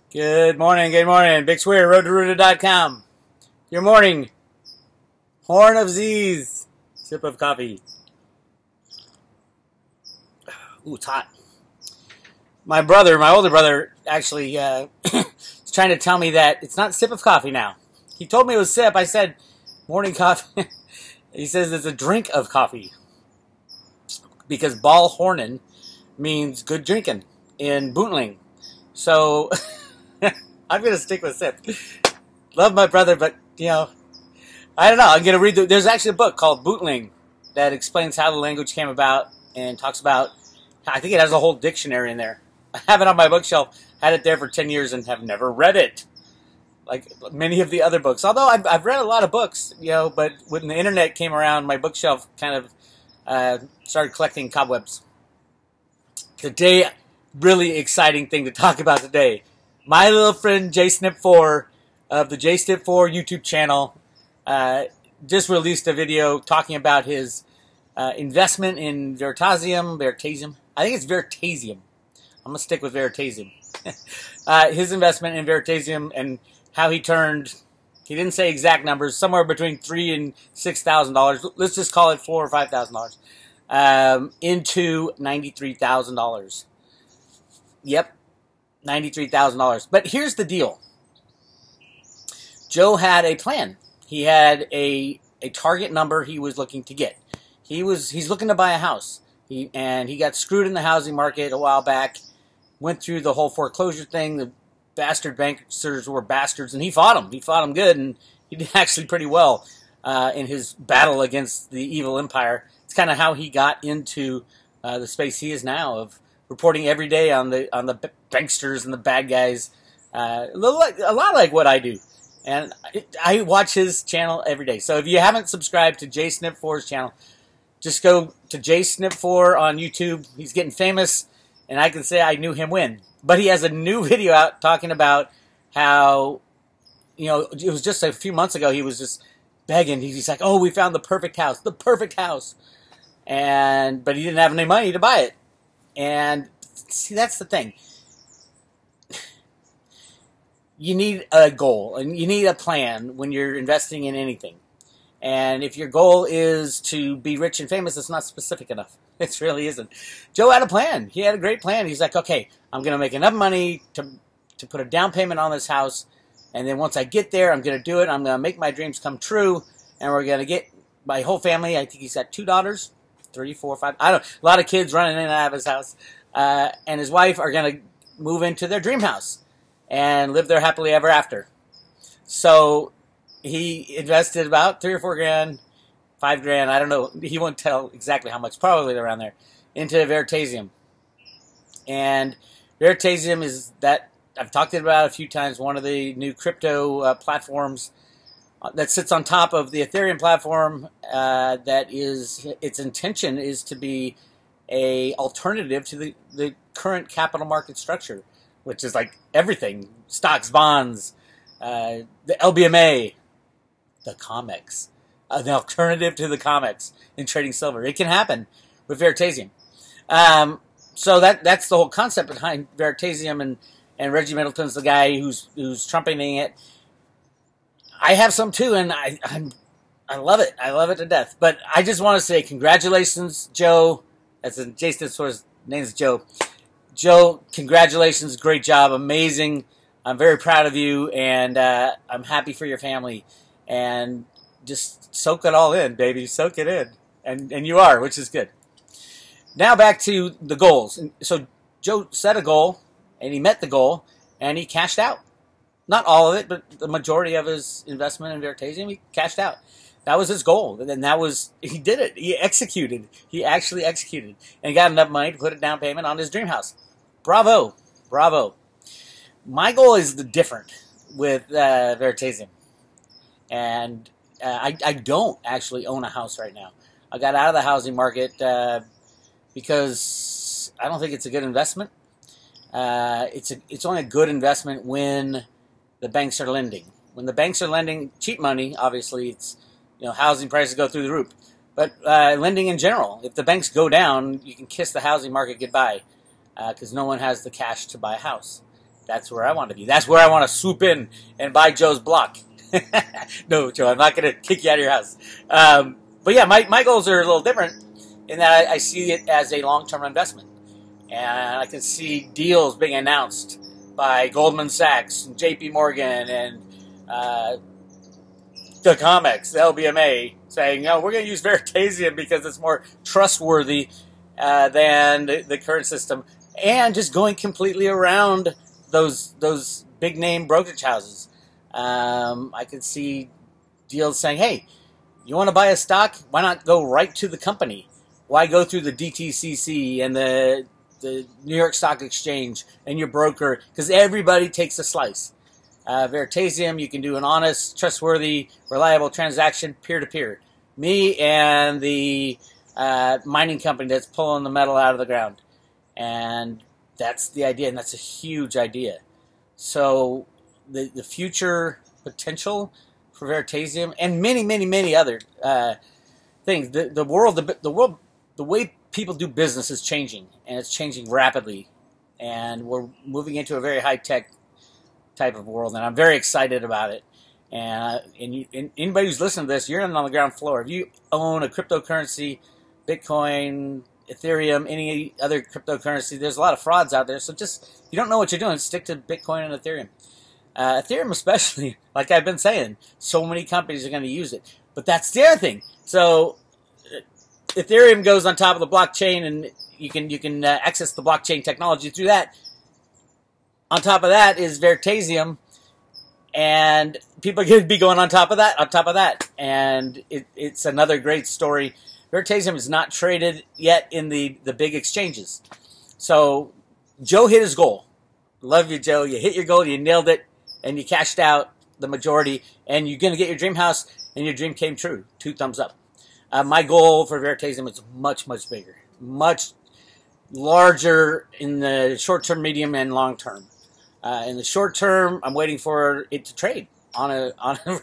Good morning, Bix Weir, roadtoruta.com. Your morning. Horn of Z's. Sip of coffee. Ooh, it's hot. My older brother, actually is trying to tell me that it's not sip of coffee now. He told me it was sip. I said, morning coffee. He says it's a drink of coffee. Because ball hornin means good drinking in Bootling. So I'm going to stick with sip. Love my brother, but, I don't know. I'm going to read there's actually a book called Bootling that explains how the language came about and talks about, I think it has a whole dictionary in there. I have it on my bookshelf, had it there for 10 years and have never read it. Like many of the other books. Although I've read a lot of books, but when the internet came around, my bookshelf kind of started collecting cobwebs. Today, really exciting thing to talk about today. My little friend Jsnip4 of the Jsnip4 YouTube channel just released a video talking about his investment in Veritaseum. I think it's Veritaseum. I'm going to stick with Veritaseum. His investment in Veritaseum and how he turned, he didn't say exact numbers, somewhere between $3,000 and $6,000. Let's just call it $4,000 or $5,000 into $93,000. Yep, $93,000. But here's the deal. Joe had a plan. He had a target number he was looking to get. He's looking to buy a house. He got screwed in the housing market a while back. Went through the whole foreclosure thing. The bastard banksters were bastards, and he fought them. He fought them good, and he did actually pretty well in his battle against the evil empire. It's kind of how he got into the space he is now, of reporting every day on the banksters and the bad guys. A lot like what I do. And I watch his channel every day. So if you haven't subscribed to Jsnip4's channel, just go to Jsnip4 on YouTube. He's getting famous, and I can say I knew him when. But he has a new video out talking about how, it was just a few months ago, he was just begging. He's like, oh, we found the perfect house. But he didn't have any money to buy it. And see, that's the thing. You need a goal, and you need a plan when you're investing in anything. And if your goal is to be rich and famous, it's not specific enough. It really isn't. Joe had a plan. He had a great plan. He's like, okay, I'm going to make enough money to put a down payment on this house, and then once I get there, I'm going to do it. I'm going to make my dreams come true, and we're going to get my whole family. I think he's got 2 daughters, 3, 4, 5. I don't know. A lot of kids running in and out of his house. And his wife are going to move into their dream house and live there happily ever after. So he invested about 3 or 4 grand, 5 grand, I don't know. He won't tell exactly how much, probably around there, into Veritaseum. And Veritaseum is that, I've talked about it a few times, one of the new crypto platforms that sits on top of the Ethereum platform. Its intention is to be a alternative to the current capital market structure, which is like everything: stocks, bonds, the LBMA, the COMEX, an alternative to the COMEX in trading silver. It can happen with Veritaseum. So that's the whole concept behind Veritaseum, and Reggie Middleton's the guy who's trumpeting it. I have some too, and I love it. I love it to death. But I just want to say congratulations, Joe. That's Jsnip4's name is Joe. Joe, congratulations. Great job. Amazing. I'm very proud of you, and I'm happy for your family. And just soak it all in, baby. Soak it in. And you are, which is good. Now back to the goals. So Joe set a goal, and he met the goal, and he cashed out. Not all of it, but the majority of his investment in Veritaseum, he cashed out. That was his goal, and then he did it. He executed. He actually executed, and got enough money to put a down payment on his dream house. Bravo, bravo. My goal is different with Veritaseum, and I don't actually own a house right now. I got out of the housing market because I don't think it's a good investment. It's only a good investment when the banks are lending. When the banks are lending cheap money, obviously it's, housing prices go through the roof. But lending in general, if the banks go down, you can kiss the housing market goodbye because no one has the cash to buy a house. That's where I want to be. That's where I want to swoop in and buy Joe's block. No, Joe, I'm not going to kick you out of your house. But yeah, my goals are a little different in that I see it as a long-term investment. And I can see deals being announced by Goldman Sachs and JP Morgan and the Comex, the LBMA, saying, no, we're going to use Veritaseum because it's more trustworthy than the current system, and just going completely around those big name brokerage houses. I could see deals saying, hey, you want to buy a stock? Why not go right to the company? Why go through the DTCC and the New York Stock Exchange and your broker? Because everybody takes a slice. Veritaseum, you can do an honest, trustworthy, reliable transaction peer-to-peer. Me and the mining company that's pulling the metal out of the ground. And that's the idea, and that's a huge idea. So the future potential for Veritaseum and many other things. The world, the way people do business is changing, and it's changing rapidly. And we're moving into a very high-tech type of world, and I'm very excited about it. And anybody who's listening to this, you're on the ground floor. If you own a cryptocurrency, Bitcoin, Ethereum, any other cryptocurrency, there's a lot of frauds out there. So just, if you don't know what you're doing, stick to Bitcoin and Ethereum. Ethereum especially, like I've been saying, so many companies are going to use it. But that's the other thing. So Ethereum goes on top of the blockchain, and you can access the blockchain technology through that. On top of that is Veritaseum, and people are going to be going on top of that, and it's another great story. Veritaseum is not traded yet in the big exchanges. So Joe hit his goal. Love you, Joe. You hit your goal, you nailed it, and you cashed out the majority, and you're going to get your dream house, and your dream came true. 2 thumbs up. My goal for Veritaseum is much bigger, much larger in the short term, medium, and long term. In the short term, I'm waiting for it to trade on a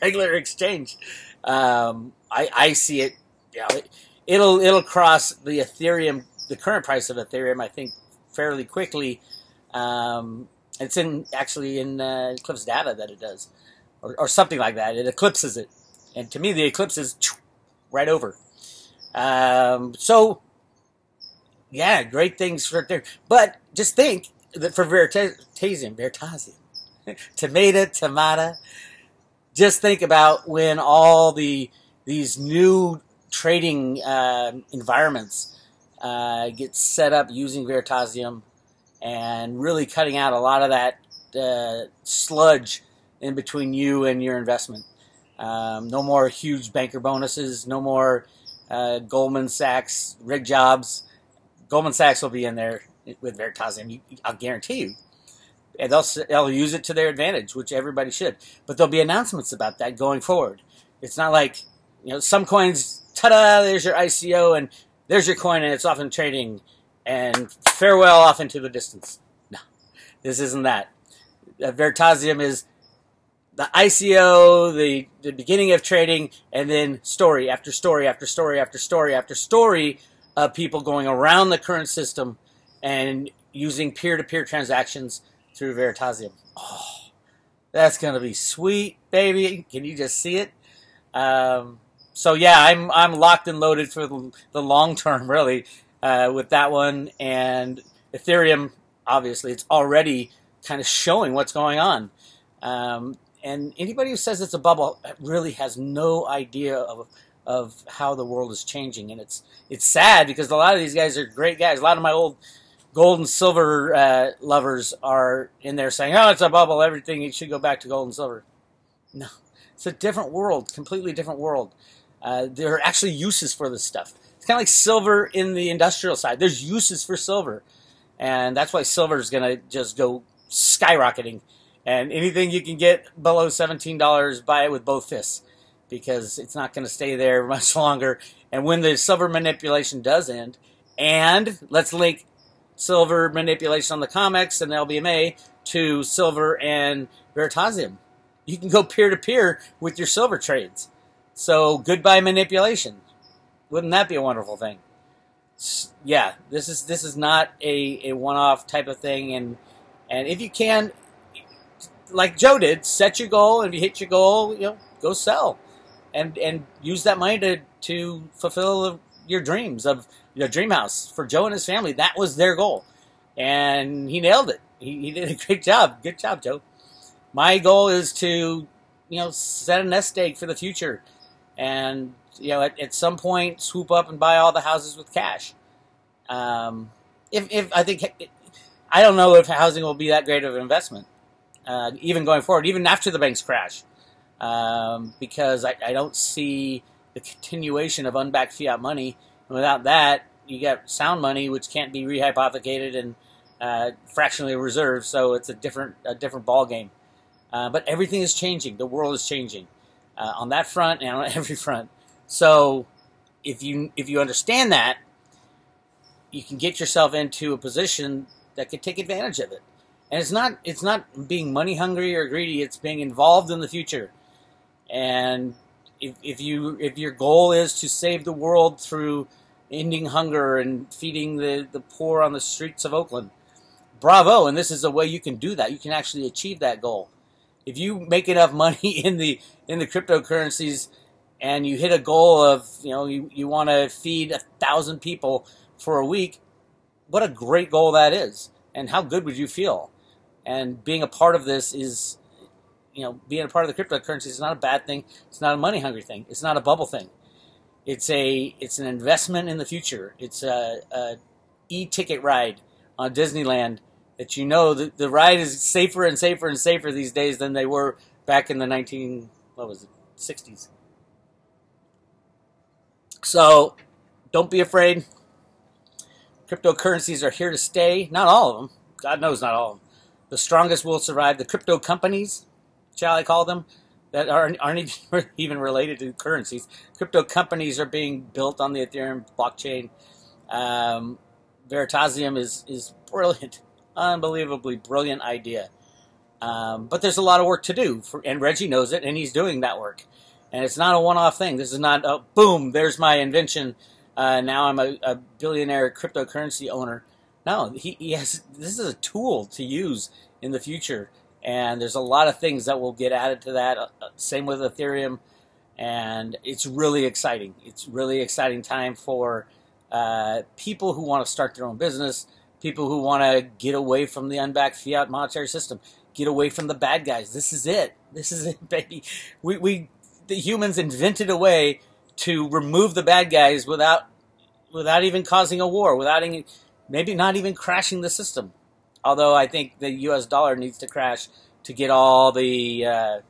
regular exchange. I see it. You know, it'll cross the Ethereum, the current price of Ethereum, I think, fairly quickly. It's actually in Eclipse data that it does, or something like that. It eclipses it, and to me, the eclipse is right over. So, yeah, great things right there. But just think that for Veritaseum, tomato, just think about when all these new trading environments get set up using Veritaseum, and really cutting out a lot of that sludge in between you and your investment. No more huge banker bonuses, no more Goldman Sachs rig jobs. Goldman Sachs will be in there with Veritaseum, I'll guarantee you. And they'll use it to their advantage, which everybody should. But there'll be announcements about that going forward. It's not like, some coins, ta-da, there's your ICO, and there's your coin, and it's off in trading, and farewell off into the distance. No, this isn't that. Veritaseum is the ICO, the beginning of trading, and then story after story after story after story after story of people going around the current system and using peer-to-peer transactions through Veritaseum. Oh, that's going to be sweet, baby. Can you just see it? So yeah, I'm locked and loaded for the long term, really, with that one. And Ethereum, obviously, it's already kind of showing what's going on. And anybody who says it's a bubble really has no idea of how the world is changing. And it's sad, because a lot of these guys are great guys. A lot of my old gold and silver lovers are in there saying, oh, it's a bubble, everything, it should go back to gold and silver. No, it's a different world, completely different world. There are actually uses for this stuff. It's kind of like silver in the industrial side. There's uses for silver. And that's why silver is going to just go skyrocketing. And anything you can get below $17, buy it with both fists, because it's not going to stay there much longer. And when the silver manipulation does end, and let's link silver manipulation on the Comex and the LBMA to silver and Veritaseum. You can go peer-to-peer with your silver trades. So goodbye manipulation. Wouldn't that be a wonderful thing? Yeah, this is not a one-off type of thing. And if you can, like Joe did, set your goal, and if you hit your goal, go sell, and use that money to fulfill your dreams of your dream house. For Joe and his family, that was their goal, and he nailed it. He did a great job. Good job, Joe. My goal is to, set a nest egg for the future, and at some point swoop up and buy all the houses with cash. If I think, I don't know if housing will be that great of an investment, even going forward, even after the banks crash, because I don't see the continuation of unbacked fiat money. And without that, you get sound money, which can't be rehypothecated and fractionally reserved. So it's a different ball game. But everything is changing. The world is changing on that front and on every front. So if you understand that, you can get yourself into a position that could take advantage of it. And it's not being money hungry or greedy. It's being involved in the future. And if your goal is to save the world through ending hunger and feeding the poor on the streets of Oakland, bravo. And this is a way you can do that. You can actually achieve that goal. If you make enough money in the cryptocurrencies and you hit a goal of, you want to feed 1,000 people for a week, what a great goal that is. And how good would you feel? And being a part of this is, being a part of the cryptocurrency is not a bad thing. It's not a money hungry thing. It's not a bubble thing. It's an investment in the future. It's a e-ticket ride on Disneyland that the ride is safer and safer and safer these days than they were back in the 60s. So don't be afraid. Cryptocurrencies are here to stay. Not all of them. God knows not all of them. The strongest will survive. The crypto companies, shall I call them, that aren't even related to currencies. Crypto companies are being built on the Ethereum blockchain. Veritaseum is brilliant. Unbelievably brilliant idea. But there's a lot of work to do. And Reggie knows it, and he's doing that work. And it's not a one-off thing. This is not, boom, there's my invention. Now I'm a billionaire cryptocurrency owner. No, this is a tool to use in the future. And there's a lot of things that will get added to that. Same with Ethereum. And it's really exciting. It's really exciting time for people who want to start their own business, people who want to get away from the unbacked fiat monetary system, get away from the bad guys. This is it. This is it, baby. The humans invented a way to remove the bad guys without even causing a war, maybe not even crashing the system. Although I think the U.S. dollar needs to crash to get all the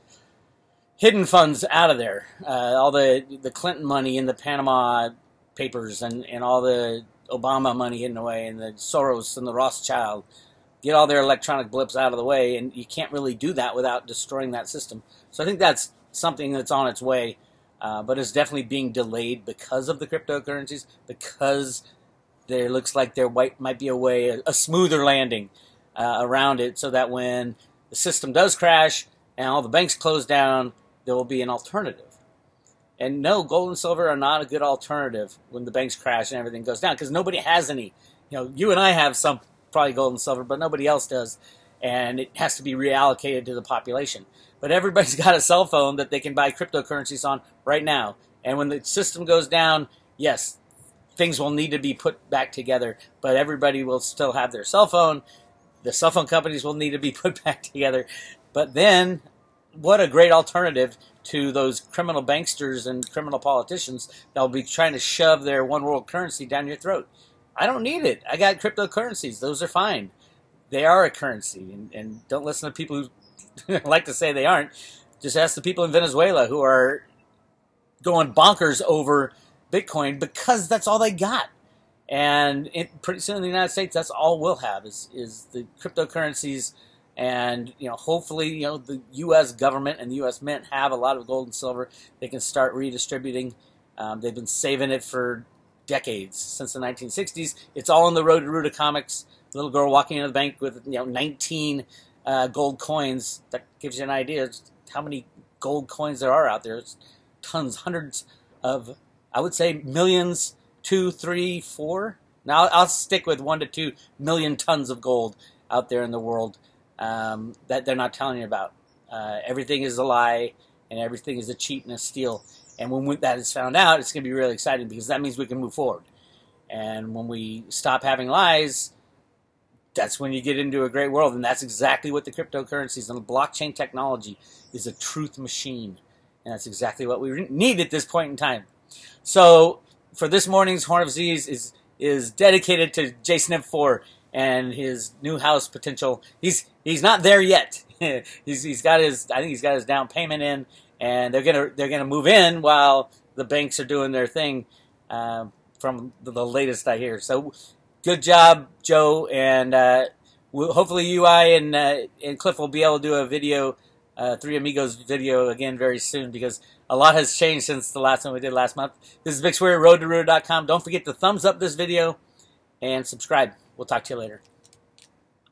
hidden funds out of there, all the Clinton money in the Panama Papers and all the Obama money hidden away, and the Soros and the Rothschild. Get all their electronic blips out of the way, and you can't really do that without destroying that system. So I think that's something that's on its way, but it's definitely being delayed because of the cryptocurrencies, because there looks like there might be a smoother landing around it, so that when the system does crash and all the banks close down, there will be an alternative. And no, gold and silver are not a good alternative when the banks crash and everything goes down, because nobody has any. You and I have some probably gold and silver, but nobody else does, and it has to be reallocated to the population. But everybody's got a cell phone that they can buy cryptocurrencies on right now. And when the system goes down, yes, things will need to be put back together, but everybody will still have their cell phone. The cell phone companies will need to be put back together. But then, what a great alternative to those criminal banksters and criminal politicians that will be trying to shove their one world currency down your throat. I don't need it. I got cryptocurrencies. Those are fine. They are a currency. And don't listen to people who like to say they aren't. Just ask the people in Venezuela who are going bonkers over Bitcoin because that's all they got. And pretty soon in the United States, that's all we'll have is the cryptocurrencies. And hopefully, the U.S. government and the U.S. Mint have a lot of gold and silver. They can start redistributing. They've been saving it for decades, since the 1960s. It's all in the Road to Ruta comics. Little girl walking into the bank with 19 gold coins. That gives you an idea of how many gold coins there are out there. It's tons, hundreds of, I would say, millions, 2, 3, 4. Now I'll stick with 1 to 2 million tons of gold out there in the world. that they're not telling you about. Everything is a lie, and everything is a cheat and a steal. And when that is found out, it's going to be really exciting because that means we can move forward. And when we stop having lies, that's when you get into a great world. And that's exactly what the cryptocurrencies and the blockchain technology is, a truth machine. And that's exactly what we need at this point in time. So for this morning's Horn of Z's is dedicated to Jsnip4 and his new house potential. He's not there yet. he's got his, I think he's got his down payment in, and they're gonna move in while the banks are doing their thing. From the latest I hear. So good job, Joe, and hopefully you, and Cliff will be able to do a video, Three Amigos video again very soon, because a lot has changed since the last one we did last month. This is Bix Weir, roadtoroota.com. Don't forget to thumbs up this video and subscribe. We'll talk to you later.